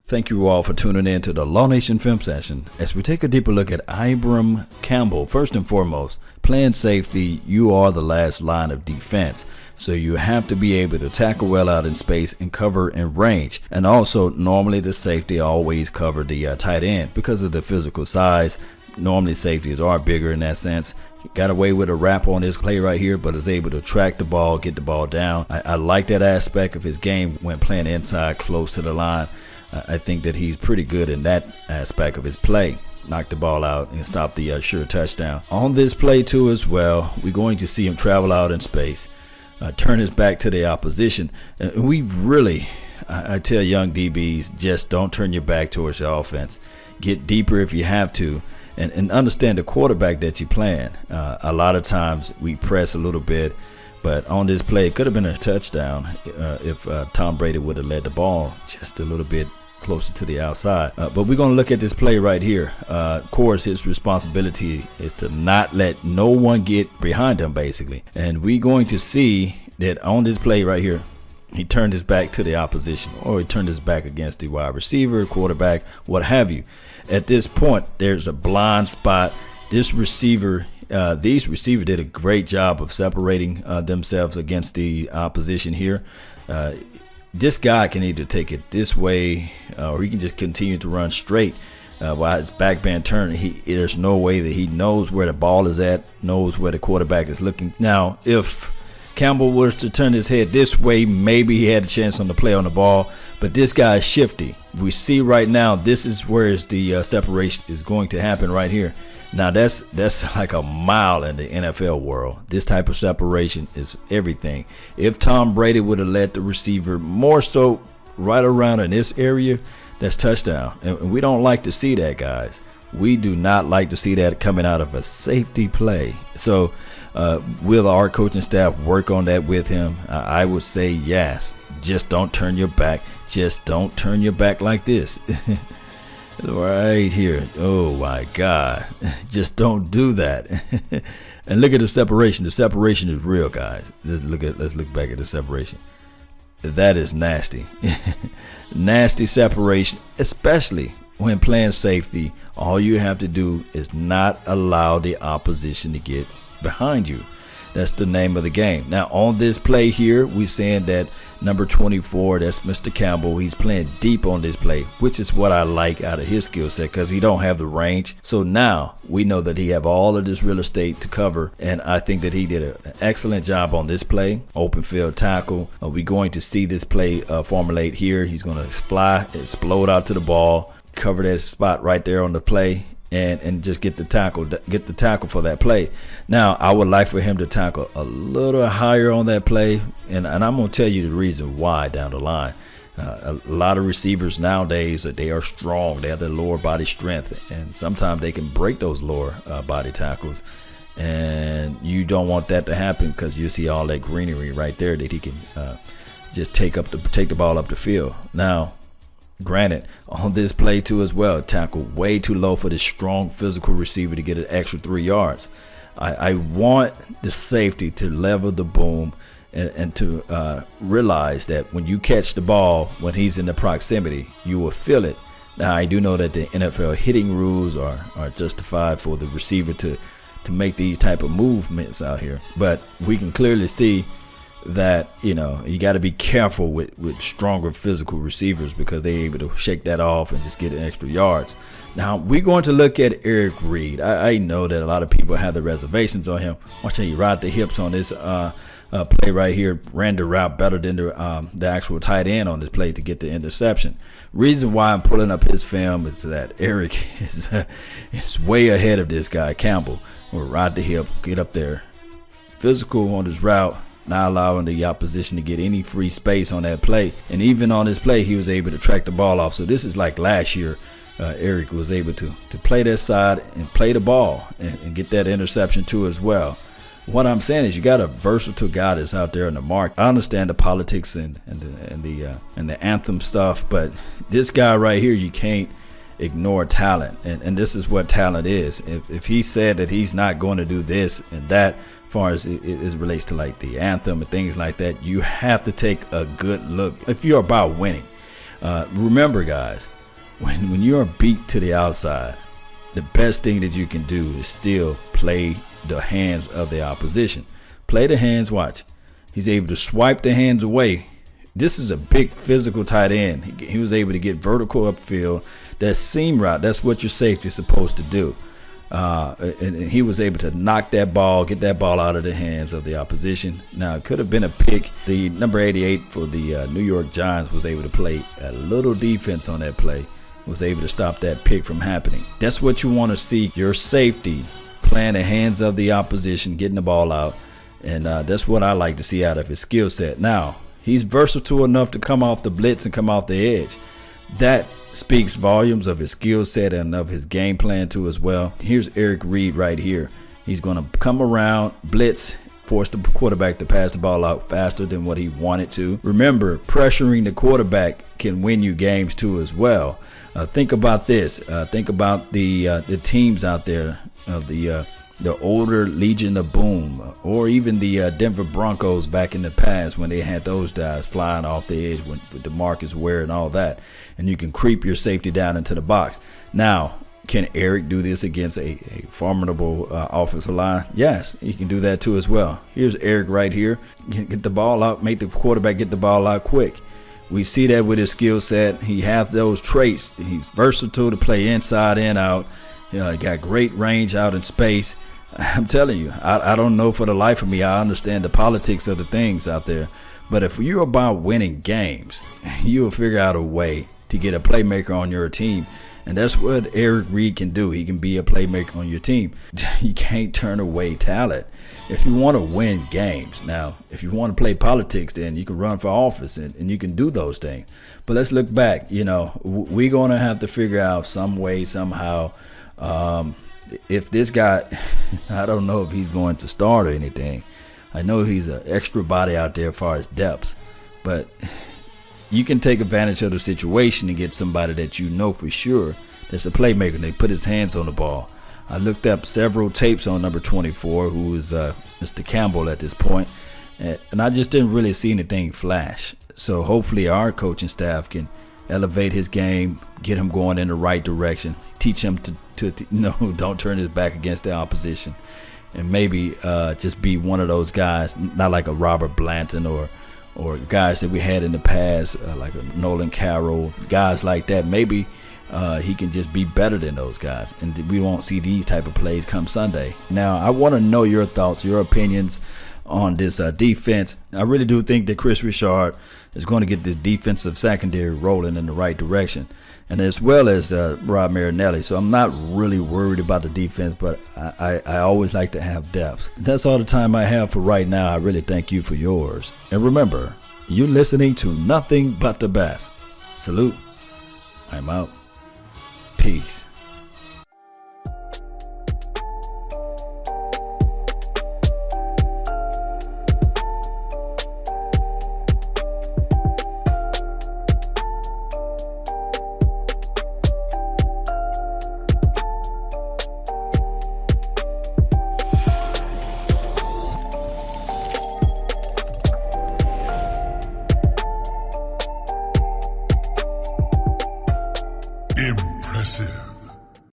Thank you all for tuning in to the Law Nation Film Session as we take a deeper look at Ibraheim Campbell. First and foremost, playing safety, you are the last line of defense. So you have to be able to tackle well out in space and cover in range. And also, normally the safety always cover the tight end because of the physical size. Normally safeties are bigger in that sense. He got away with a wrap on this play right here, but is able to track the ball, get the ball down. I like that aspect of his game when playing inside close to the line. I think that he's pretty good in that aspect of his play. Knock the ball out and stop the sure touchdown. On this play too as well, we're going to see him travel out in space, turn his back to the opposition. And we really, I tell young DBs, just don't turn your back towards the offense. Get deeper if you have to, and understand the quarterback that you're playing. A lot of times we press a little bit, but on this play, it could have been a touchdown if Tom Brady would have led the ball just a little bit closer to the outside. But we're going to look at this play right here. Of course, his responsibility is to not let no one get behind him, basically. And we're going to see that on this play right here, he turned his back to the opposition, or he turned his back against the wide receiver, quarterback, what have you. At this point, there's a blind spot. This receiver, these receivers did a great job of separating themselves against the opposition here. This guy can either take it this way or he can just continue to run straight while his back band turn. There's no way that he knows where the ball is at, knows where the quarterback is looking. Now, if Campbell was to turn his head this way, maybe he had a chance on the play on the ball, but this guy is shifty. We see right now, this is where the separation is going to happen right here. Now that's like a mile in the NFL world. This type of separation is everything. If Tom Brady would have let the receiver more so right around in this area, that's touchdown. And we don't like to see that, guys. We do not like to see that coming out of a safety play. So will our coaching staff work on that with him? I would say yes. Just don't turn your back. Just don't turn your back like this. Right here. Oh my God. Just don't do that. And look at the separation. The separation is real, guys. Let's look back at the separation. That is nasty. Nasty separation, especially when playing safety. All you have to do is not allow the opposition to get behind you. That's the name of the game. Now on this play here, we're saying that number 24, that's Mr. Campbell, he's playing deep on this play, which is what I like out of his skill set because he don't have the range. So now we know that he have all of this real estate to cover, and I think that he did an excellent job on this play. Open field tackle. We're going to see this play formulate here. He's going to fly, explode out to the ball, cover that spot right there on the play, and just get the tackle for that play. Now I would like for him to tackle a little higher on that play, and I'm going to tell you the reason why down the line. A lot of receivers nowadays, they are strong. They have the lower body strength, and sometimes they can break those lower body tackles, and you don't want that to happen because you see all that greenery right there that he can just take the ball up the field. Now granted, on this play too as well, tackle way too low for this strong physical receiver to get an extra 3 yards. I want the safety to level the boom and to realize that when you catch the ball, when he's in the proximity, you will feel it. Now I do know that the NFL hitting rules are justified for the receiver to make these type of movements out here, but we can clearly see that you got to be careful with stronger physical receivers because they're able to shake that off and just get an extra yards. Now we're going to look at Eric Reed. I know that a lot of people have the reservations on him. Watching you ride the hips on this play right here, ran the route better than the actual tight end on this play to get the interception. Reason why I'm pulling up his film is that Eric is way ahead of this guy Campbell. We'll ride the hip, get up there, physical on his route, not allowing the opposition to get any free space on that play. And even on this play, he was able to track the ball off. So this is like last year, Eric was able to play that side and play the ball and get that interception too as well. What I'm saying is you got a versatile guy that's out there in the market. I understand the politics and the anthem stuff, but this guy right here, you can't ignore talent. And this is what talent is. If he said that he's not going to do this and that, as far as it relates to like the anthem and things like that, you have to take a good look if you're about winning. Remember, guys, when you're beat to the outside, the best thing that you can do is still play the hands of the opposition. Play the hands, watch. He's able to swipe the hands away. This is a big physical tight end. He was able to get vertical upfield. That seam route, that's what your safety is supposed to do. And he was able to knock that ball, get that ball out of the hands of the opposition. Now, it could have been a pick. The number 88 for the New York Giants was able to play a little defense on that play, was able to stop that pick from happening. That's what you want to see, your safety playing the hands of the opposition, getting the ball out. And that's what I like to see out of his skill set. Now, he's versatile enough to come off the blitz and come off the edge. That speaks volumes of his skill set and of his game plan too as well. Here's Eric Reed right here. He's going to come around, blitz, force the quarterback to pass the ball out faster than what he wanted to. Remember, pressuring the quarterback can win you games too as well. Think about this. Think about the teams out there of the older Legion of Boom, or even the Denver Broncos back in the past when they had those guys flying off the edge with DeMarcus Ware and all that, and you can creep your safety down into the box. Now, can Eric do this against a formidable offensive line? Yes, he can do that too as well. Here's Eric right here. Get the ball out, make the quarterback get the ball out quick. We see that with his skill set. He has those traits. He's versatile to play inside and out. He got great range out in space. I'm telling you, I don't know for the life of me. I understand the politics of the things out there. But if you're about winning games, you'll figure out a way to get a playmaker on your team. And that's what Eric Reed can do. He can be a playmaker on your team. You can't turn away talent if you want to win games. Now, if you want to play politics, then you can run for office and you can do those things. But let's look back. We're going to have to figure out some way, somehow, if this guy, I don't know if he's going to start or anything. I know he's an extra body out there as far as depths, but you can take advantage of the situation and get somebody that you know for sure that's a playmaker and they put his hands on the ball. I looked up several tapes on number 24, who is Mr. Campbell at this point, and I just didn't really see anything flash. So hopefully our coaching staff can elevate his game, get him going in the right direction, teach him to don't turn his back against the opposition, and maybe just be one of those guys, not like a Robert Blanton or guys that we had in the past, like a Nolan Carroll, guys like that. Maybe he can just be better than those guys, and we won't see these type of plays come Sunday. Now, I want to know your thoughts, your opinions on this defense. I really do think that Chris Richard is going to get this defensive secondary rolling in the right direction, and as well as Rob Marinelli. So I'm not really worried about the defense, but I always like to have depth. That's all the time I have for right now. I really thank you for yours. And remember, you're listening to nothing but the best. Salute. I'm out. Peace.